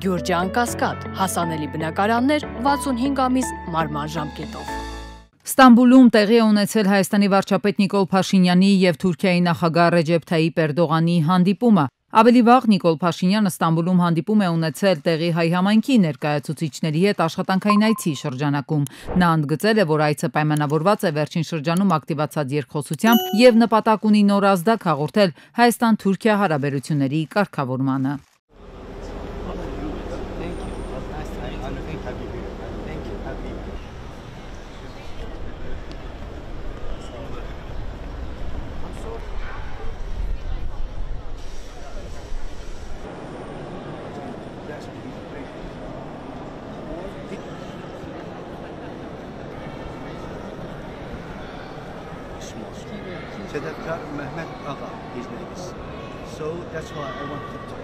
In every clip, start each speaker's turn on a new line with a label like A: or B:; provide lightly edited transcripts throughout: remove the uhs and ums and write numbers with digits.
A: Գյուրջան Կասկադ, հասանելի բնակարաններ 65 ամիս մարման ժամկետով։
B: Ստամբուլում տեղի է ունեցել Հայաստանի վարչապետ Նիկոլ Փաշինյանի և Թուրքիայի նախագահ Ռեջեփ Թայիպ Էրդողանի հանդիպումը։ Ավելի վաղ Նիկոլ Փաշինյանը Ստամբուլում հանդիպում է ունեցել տեղի հայ համայնքի ներկայացուցիչների հետ աշխատանքային այցի շրջանակում։ Նա ընդգծել է, որ այցը պայմանավորված է վերջին շրջանում ակտիվացած երկխոսությամբ և նպատակ ունի նոր ազդակ հաղորդել Հայաստան-Թուրքիա հարաբերությունների կարգավորմանը։
C: Sedefkar Mehmet Ağa, his name is. So that's why I wanted to.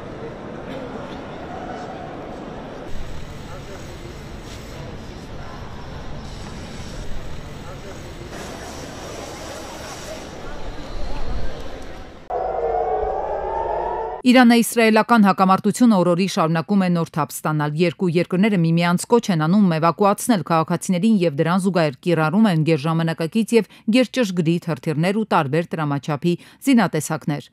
B: Իրано-իսրայելական հակամարտությունը օրորի շարունակում է նոր թափ ստանալ։ Երկու երկրները միմյանց կոչ են անում էվակուացնել քաղաքացիներին և դրան զուգահեռ կիրառում են գերժամանակակից և գերճշգրիտ հրթիռներ ու տարբեր տրամաչափի զինատեսակներ։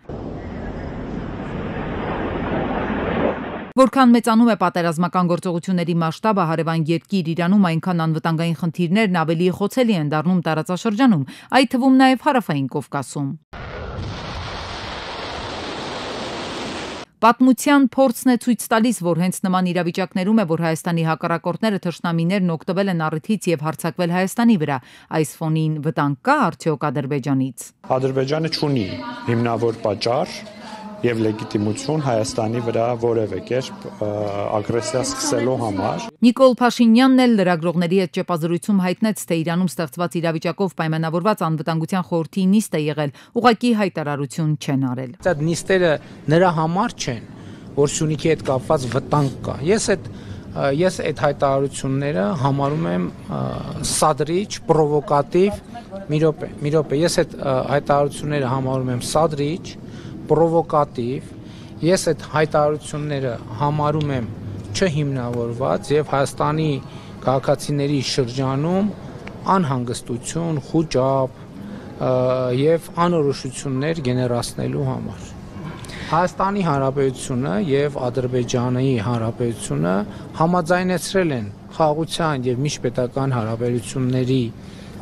B: Որքան մեծանում է պատերազմական գործողությունների մասշտաբը, հարևան երկիր Իրանում, այնքան անվտանգային խնդիրներն ավելի խոցելի են դառնում տարածաշրջանում, այդ թվում նաև հարավային Կովկասում։ Պատմության փորձն է ցույց տալիս, որ հենց նման իրավիճակներում է, որ Հայաստանի հակառակորդները թշնամիներն օգտվել են առիթից և հարձակվել Հայաստանի վրա։ Այս ֆոնին վտանգ կա արդյոք Ադրբեջանից։
D: Ադրբեջանը չունի հիմնավոր պատճառ և լեգիտիմություն Հայաստանի վրա որևէ կերպ ագրեսիա սկսելու համար։
B: Նիկոլ Փաշինյանն էլ լրագրողների հետ ճեպազրույցում հայտնեց, թե Իրանում ստեղծված իրավիճակով պայմանավորված անվտանգության խորհրդի նիստ է եղել, ուղղակի հայտարարություն չեն արել։
E: Այդ նիստերը նրա համար չեն, որ Սյունիքի հետ կապված վտանգ կա։ Ես այդ հայտարարությունները համարում եմ սադրիչ, պրովոկատիվ, մի րոպե, ես այդ հայտարարությունները համարում եմ սադրիչ, պրովոկատիվ, ես այդ հայտարարությունները համարում եմ չհիմնավորված և Հայաստանի քաղաքացիների շրջանում անհանգստություն, խուճապ և անորոշություններ գեներացնելու համար։ Հայաստանի Հանրապետությունը և Ադրբեջանի Հանրապետությունը համաձայնեցրել են խաղաղության և միջպետական հարաբերությունների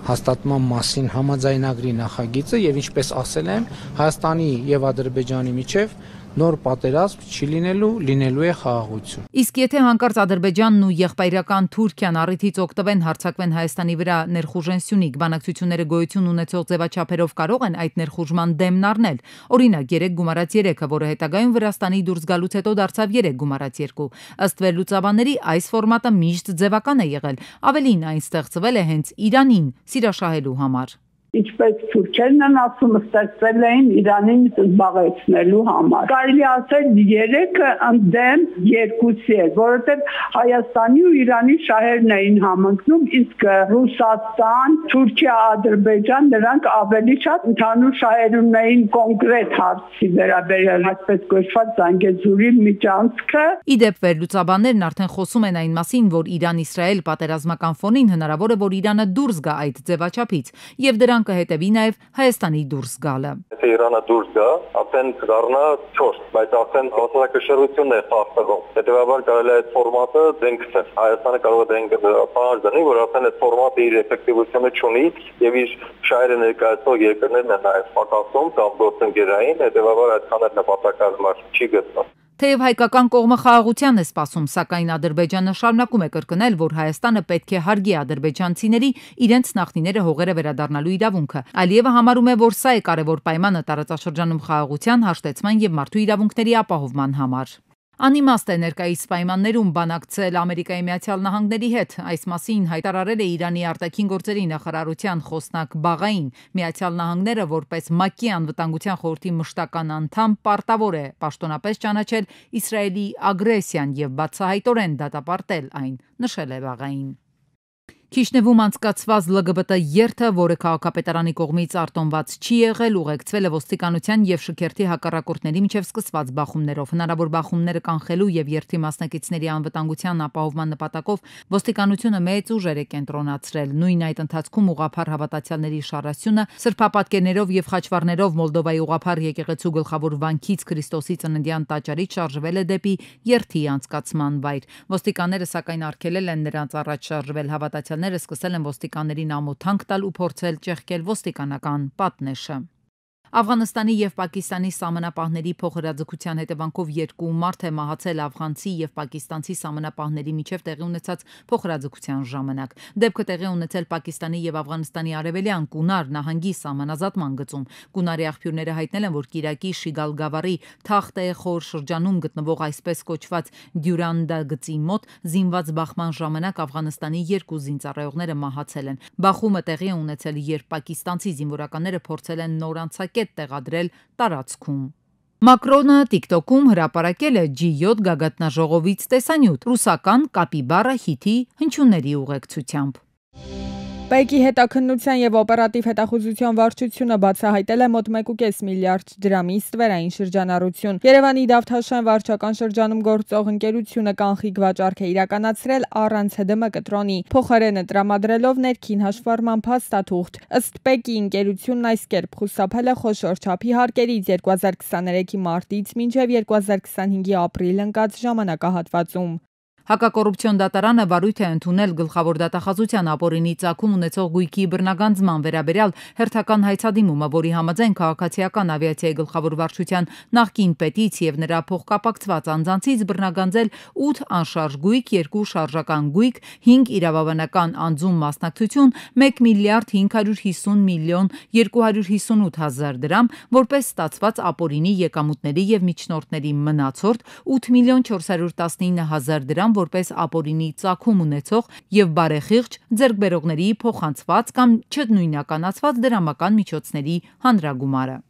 E: հաստատման մասին համաձայնագրի նախագիծը և ինչպես ասել եմ, Հայաստանի և Ադրբեջանի միջև նոր պատերազմ չի լինելու է խաղաղություն։
B: Իսկ եթե հանկարծ Ադրբեջանն ու եղբայրական Թուրքիան առիթից օգտվեն հարձակվեն Հայաստանի վրա ներխուժեն Սյունիք, բանակցությունները գոյություն ունեցող ձևաչափերով կարող են այդ ներխուժման դեմն առնել։ Օրինակ 3 գումարած 3-ը, որը հետագայում Վրաստանի դուրս գալուց հետո դարձավ 3 գումարած 2։ Ըստ վերլուծաբանների այս ֆորմատը միշտ ձևական է եղել, ավելին այն ստեղծվել է հենց Իրանին սիրաշահելու համար։
F: Ինչպես թուրքերն են ասում, ստեղծել էին Իրանին զբաղեցնելու համար։ Կարելի ասել 3-ը ընդդեմ 2-ի է, որովհետև Հայաստանի ու Իրանի շահերն էին համընկնում, իսկ Ռուսաստան, Թուրքիա, Ադրբեջան նրանք ավելի շատ ընդհանուր շահեր ունեին կոնկրետ հարցի վերաբերյալ, այսպես կոչված Զանգեզուրի միջանցքը։
B: Իդեպ վերլուծաբաններն արդեն խոսում են այն մասին, որ Իրան-Իսրայել պատերազմական ֆոնին հնարավոր է, որ Իրանը դուրս գա այդ ձևաչափից և դրան կհետևի նաև Հայաստանի դուրս գալը։
G: Եթե Իրանը դուրս գա, ապեն կդառնա 4, բայց արդեն հաստատակշռությունն է խախտվում։ Հետևաբար կարելի է այդ ֆորմատը դեն գցել։ Հայաստանը կարող է դեն պահանջ դնի, որ արդեն այդ ֆորմատը իր էֆեկտիվությունը չունի եւ իր շահերը ներկայացնող երկրներն են նաև պակասում կամ գործընկերային, հետևաբար այդքան էլ նպատակահարմար չի գտնվում։
B: Թեև հայկական կողմը խաղաղության է սպասում, սակայն Ադրբեջանը շարունակում է կրկնել, որ Հայաստանը պետք է հարգի ադրբեջանցիների իրենց նախնիները հողերը վերադառնալու իրավունքը։ Ալիևը համարում է, որ սա է կարևոր պայմանը տարածաշրջանում խաղաղության, հաշտեցման և մարդու իրավունքների ապահովման համար։ Անիմաստ է ներկայիս պայմաններում բանակցել Ամերիկայի Միացյալ Նահանգների հետ։ Այս մասին հայտարարել է Իրանի արտաքին գործերի նախարարության խոսնակ Բաղային։ Միացյալ Նահանգները որպես ՄԱԿ-ի անվտանգության խորհրդի մշտական անդամ պարտավոր է պաշտոնապես ճանաչել Իսրայելի ագրեսիան և բացահայտորեն դատապարտել այն, նշել է Բաղային։ Քիշնևում անցկացված ԼԳԲՏ երթը, որը քաղաքապետարանի կողմից արտոնված չի եղել, ուղեկցվել է ոստիկանության եւ շքերթի հակառակորդների միջև սկսված բախումներով։ Հնարավոր բախումները կանխելու եւ երթի մասնակիցների անվտանգության ապահովման նպատակով ոստիկանությունը մեծ ուժեր է կենտրոնացրել։ Նույն այդ ընթացքում ուղղափառ հավատացյալների շարասյունը սրբապատկերներով եւ խաչվառներով Մոլդովայի ուղղափառ եկեղեցու գլխավոր վանքից Քրիստոսի ծննդյան տաճարից շարժվել է դեպի երթի անցկացման վայր։ Ոստիկանները սակայն արգելել են նրանց առաջ շարժվել։ Հավատացյալները սկսել են ոստիկաններին ամոթանք տալ ու փորձել ճեղքել ոստիկանական պատնեշը։ Աֆղանստանի եւ Պակիստանի սահմանապահների փոխհրաձգության հետևանքով 2 մարդ է մահացել աֆղանցի եւ պակիստանցի սահմանապահների միջև տեղի ունեցած փոխհրաձգության ժամանակ։ Դեպքը տեղի ունեցել Պակիստանի եւ Աֆղանստանի արևելյան Կունար նահանգի սահմանազատման գծում։ Կունարի աղբյուրները հայտնել են, որ Կիրակի Շիգալգավարի Թախտ-e-Խոր շրջանում գտնվող այսպես կոչված Դյուրանդա գծի մոտ զինված բախման ժամանակ Աֆղանստանի 2 զինծառայողները մահացել են։ Բախումը տեղի է ունեցել, երբ պակիստանցի զինվորականները փորձել են նոր անցակետ տեղադրել տարածքում։ Մակրոնը TikTok-ում հրապարակել է G7 գագաթնաժողովից տեսանյութ ռուսական կապիբարա հիթի հնչյունների ուղեկցությամբ։
H: ՊԵԿ-ի հետաքննության եւ օպերատիվ հետախուզության վարչությունը բացահայտել է մոտ 1.5 միլիարդ դրամի ստվերային շրջանառություն։ Երևանի Դավթաշեն վարչական շրջանում գործող ընկերությունը կանխիկ վաճառք է իրականացրել առանց ՀԴՄ կտրոնի, փոխարենը տրամադրելով ներքին հաշվառման փաստաթուղթ։ Ըստ ՊԵԿ-ի ընկերությունն այս կերպ խուսափել է խոշոր չափի հարկերից 2023-ի մարտից մինչև 2025-ի ապրիլ ընկած ժամանակահատվածում։ Հակակոռուպցիոն դատարանը վարույթ է ընդունել գլխավոր դատախազության ապօրինի ծագում ունեցող գույքի բռնագանձման վերաբերյալ հերթական հայցադիմումը, որի համաձայն քաղաքացիական ավիացիայի գլխավոր վարչության նախկին պետից եւ նրա փոխկապակցված անձանցից բռնագանձել 8 անշարժ գույք, 2 շարժական գույք, 5 իրավաբանական անձում մասնակցություն, 1 միլիարդ 550 միլիոն 258 հազար դրամ, որպես ստացված ապօրինի եկամուտների եւ միջնորդների մնացորդ, 8 միլիոն 419 հազար դրամ որպես ապօրինի ծագում ունեցող եւ բարեխիղճ ձեռքբերողների փոխանցված կամ չնույնականացված դրամական միջոցների հանրագումարը։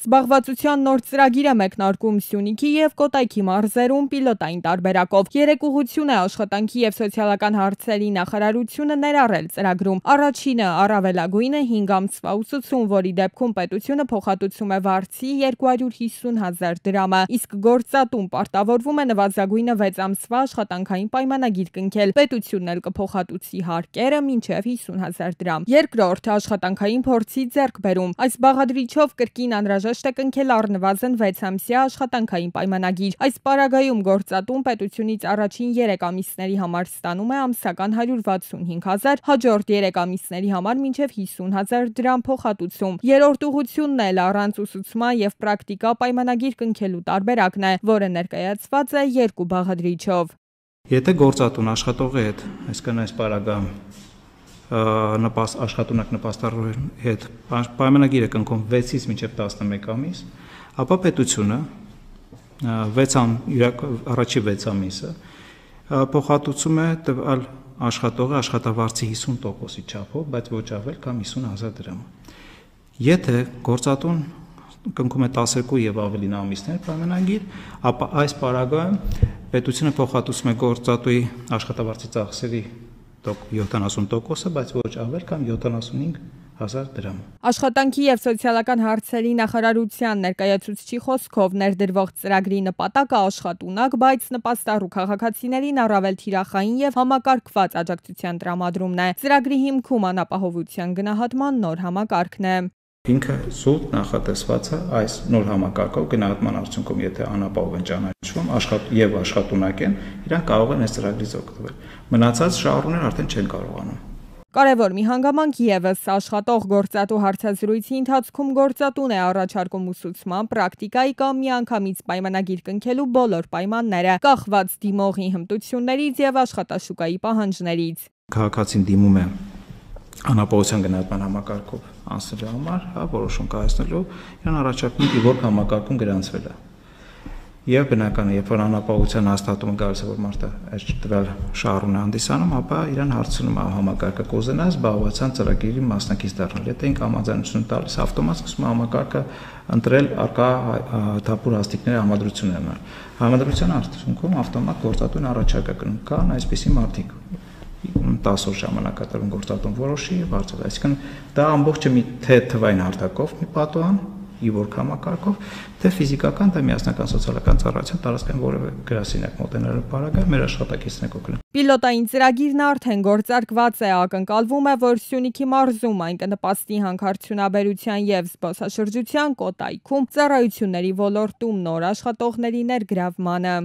H: Զբաղվածության նոր ծրագիր է մեկնարկում Սյունիքի եւ Կոտայքի մարզերում պիլոտային տարբերակով։ Երեկուղություն է աշխատանքի եւ սոցիալական հարցերի նախարարությունը ներառել ծրագրում։ Առաջինը առավելագույնը 5 ամսվա ուսուցում, որի դեպքում պետությունը փոխհատուցում է վարձի 250 հազար դրամը, իսկ գործատուն պարտավորվում է նվազագույնը 6 ամսվա աշխատանքային պայմանագիր կնքել։ Պետությունն էլ կփոխհատուցի հարկերը մինչև 50 հազար դրամ։ Երկրորդը աշխատանքային փորձի ձեռքբերում։ Այս բաղադրիչով կրկին անհրաժեշտ է կնքել առնվազն 6 ամսյա աշխատանքային պայմանագիր։ Այս պարագայում գործատուն պետությունից առաջին 3 ամիսների համար ստանում է ամսական 165 հազար, հաջորդ 3 ամիսների համար մինչև 50 հազար դրամ փոխհատուցում։ Երրորդ ուղղությունն էլ առանց ուսուցման եւ պրակտիկա պայմանագիր կնքելու տարբերակն է, որը ներկայացված է 2 բաղադրիչով։
E: Եթե գործատուն աշխատողի հետ, այսինքն այս պարագայում աշխատունակ նպաստառողի հետ պայմանագիրը կնքում 6-ից մինչև 11 ամիս, ապա պետությունը առաջի 6 ամիսը փոխհատուցում է տվյալ աշխատողը աշխատավարձի 50%-ի չափով, բայց ոչ ավել կամ 50 հազար դրամ։ Եթե գործատուն կնքում է 12 եւ ավելին ամիսներ պայմանագիր, ապա այս պարագայում պետությունը փոխհատուցում է գործատուի աշխատավարձի ծախսերի 70%-ը, բայց ոչ ավել կամ 75 հազար դրամ։ Աշխատանքի եւ սոցիալական հարցերի նախարարության ներկայացուցչի խոսքով ներդրվող ծրագրի նպատակը աշխատունակ, բայց նպաստառու քաղաքացիներին առավել թիրախային եւ համակարգված աջակցության տրամադրումն է։ Ծրագրի հիմքում անապահովության գնահատման նոր համակարգն է։ Ինքը սուտ նախատեսված է այս նոր համակարգով գնահատման արդյունքում, եթե անապահով են ճանաչվում եւ աշխատունակ են, իրանք կարող են այս ծրագրից օգտվել։ Մնացած շահառուները արդեն չեն կարողանում։ Կարևոր մի հանգամանք եւս աշխատող գործատու հարցազրույցի ընթացքում գործատուն է առաջարկում ուսուցման, պրակտիկայի կամ միանգամից պայմանագիր կնքելու բոլոր պայմանները, կախված դիմողի հմտություններից եւ աշխատաշուկայի պահանջներից։ Քաղաքացին դիմում է անապահովության գնահատման համակարգով անցնելու համար, որոշում կայացնելու, իրան առաջարկում է որ համակարգում գրանցվել է։ Եվ բնական է, երբ որ անապահովության հաստատումը գալիս է, որ մարդը այս տվյալ շահառուն է հանդիսանում, ապա իրան հարցնում է համակարգը կոզենա զբաղվածության ծրագրերի մասնակից դառնալ։ Եթե ինք համաձայնություն տալիս, ավտոմատ սկսում է համակարգը ընտրել արկա թափուր հաստիկների համադրություն ունենալ։ Համադրության արդյունքում ավտոմատ գործատուն առաջարկ է կնում, կան այսպիսի մարդիկ։ 10 օր ժամանակատրում գործատուն որոշի եւ հարցը, այսինքն դա ամբողջը մի թե թվային արտակով մի պատոհան իվորք համակարգով, թե ֆիզիկական, թե միասնական սոցիալական ծառայության տարածքային որևէ գրասենյակ մոտենալու պարագայում մեր աշխատակիցներն կօգնեն։
H: Պիլոտային ծրագիրն արդեն գործարկված է, ակնկալվում է, որ Սյունիքի մարզում այն կնպաստի հանքարդյունաբերության եւ զբոսաշրջության կոտայքում ծառայությունների ոլորտում նոր աշխատողների ներգրավմանը։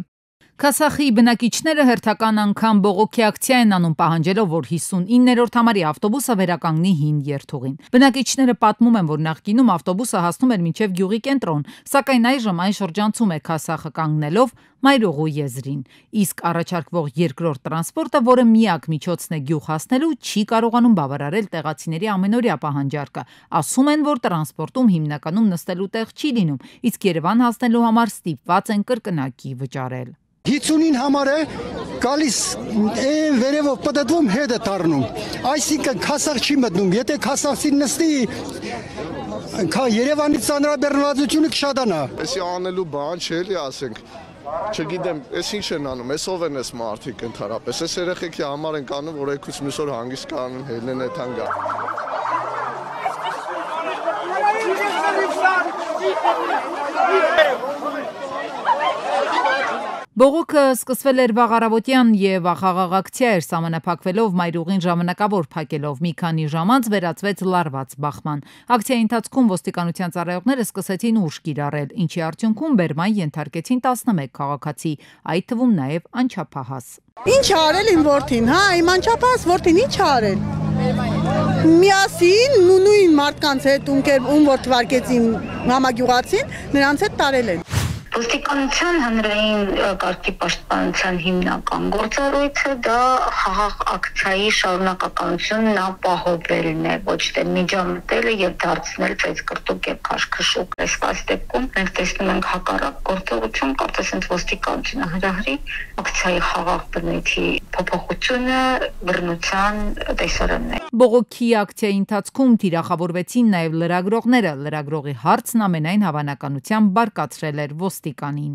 B: Քասախի բնակիչները հերթական անգամ բողոքի ակցիա են անում պահանջելով, որ 59-րդ համարի ավտոբուսը վերականգնի հին երթուղին։ Բնակիչները պատմում են, որ նախկինում ավտոբուսը հասնում էր մինչև գյուղի կենտրոն, սակայն այժմ այն շրջանցում է Քասախը կանգնելով Մայրուղու եզրին։ Իսկ առաջարկվող երկրորդ տրանսպորտը, որը միակ միջոցն է գյուղ հասնելու, չի կարողանում բավարարել տեղացիների ամենօրյա պահանջարկը։ Ասում են, որ տրանսպորտում հիմնականում նստելու տեղ չի լինում, իսկ Երևան հասնելու համար ստիպված են կրկնակի վճարել։
I: 59 համար է գալիս վերևով պտտվում հետը դառնում, այսինքն Քասախ չի մտնում, եթե Քասախցին նստի Երևանի ծանրաբեռնվածությունը կշատանա։
J: Էսի անելու բան չէ էլի ասենք, չգիտեմ, էս ինչ են անում, էս ով են էս մարդիկ ընդհանրապես, էս երեխեքի համար են կանում, որ եկուց մյուս օր հանգիստ կանում, հելնեն էդ հանգա։
B: Բողոքը սկսվել էր վաղ առավոտյան եւ ախաղաղ ակցիա էր սահմանափակվելով Մայրուղին ժամանակավոր փակելով, մի քանի ժամ անց վերածվեց լարված բախման։ Ակցիայի ընթացքում ոստիկանության ծառայողները սկսեցին ուժ կիրառել, ինչի արդյունքում բերման ենթարկեցին 11 քաղաքացի, այդ թվում նաեւ անչափահաս։
K: Ինչ արել իմ որդին, հա, իմ անչափահաս որդին ինչ արել։ Միասին նույն մարդկանց հետ ում որ թվարկեցին համագյուղացին, նրանց հետ տարել են։
L: Ոստիկանության հանրային կարգի պաշտպանության հիմնական գործառույթը դա խաղաղ ակցիայի շարունակականությունն ապահովելն է, ոչ թե միջամտելը եւ դարձնել ծեծկրտուկ եւ քաշքշուկ։ Այս դեպքում մենք տեսնում ենք հակառակ գործողություն, կարծես հենց ոստիկանությունը հրահրի ակցիայի խաղաղ բնույթի փոփոխությունը բռնության տեսարանն է։
B: Բողոքի ակցիայի ընթացքում թիրախավորվեցին նաեւ լրագրողները, լրագրողի հարցն ամենայն հավանականությամբ բարկացրել էր ոստիկանին։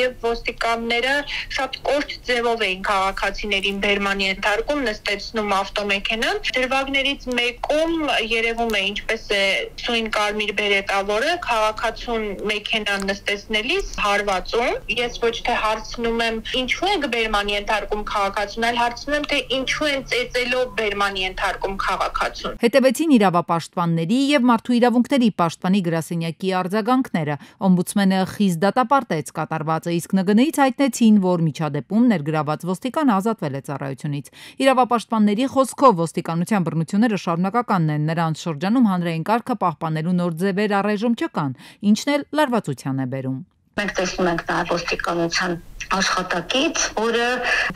L: Եվ ոստիկանները շատ կոշտ ձևով էին քաղաքացիներին բերման ենթարկում, նստեցնում ավտոմեքենան։ Դրվագներից մեկում երևում է ինչպես է սույն կարմիր բերետավորը քաղաքացուն մեքենան նստեցնելիս հարվածում։ Ես ոչ թե հարցնում եմ ինչու եք բերման ենթարկում քաղաքացուն, այլ հարցնում եմ թե ինչու են ծեծելով բերման ենթարկում քաղաքացուն։
B: Հետևեցին իրավապաշտպանների եւ մարդու իրավունքների պաշտպանի գրասենյակի արձագանքները։ Օմբուդսմենը խիստ դատապարտեց կատարվածը, իսկ ՆԳՆ-ից հայտնեցին, որ միջադեպում ներգրաված ոստիկանը ազատվել է ծառայությունից։ Իրավապաշտպանների խոսքով ոստիկանության բռնությունները շարունակականն են, նրանց շրջանում հանրային կարգը պահպանելու նոր ձևեր առայժմ չկան, ինչն էլ լարվածության է բերում։
L: Մենք տեսնում ենք նաև ոստիկանության աշխատակից, որը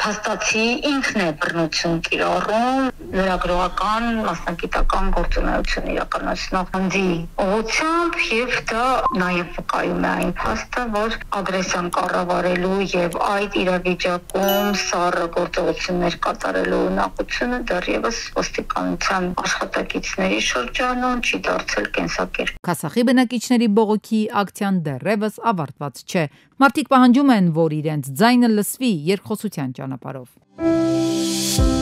L: փաստացի ինքն է բռնություն կիրառում, լրագրողական, մասնագիտական գործունեություն իրականացնող անձի ուղղությամբ եւ դա նաև վկայում է այն փաստը, որ ագրեսիան կառավարելու եւ այդ իրավիճակում սառը գործողություններ կատարելու ունակությունը դեռևս ոստիկանության աշխատակիցների շրջանում չի դարձել կենսակերպ։
B: Քասախի բնակիչների բողոքի ակցիան դեռևս ավարտված չէ։ Մարդիկ պահանջում են, որ իրենց ձայնը լսվի երկխոսության ճանապարհով։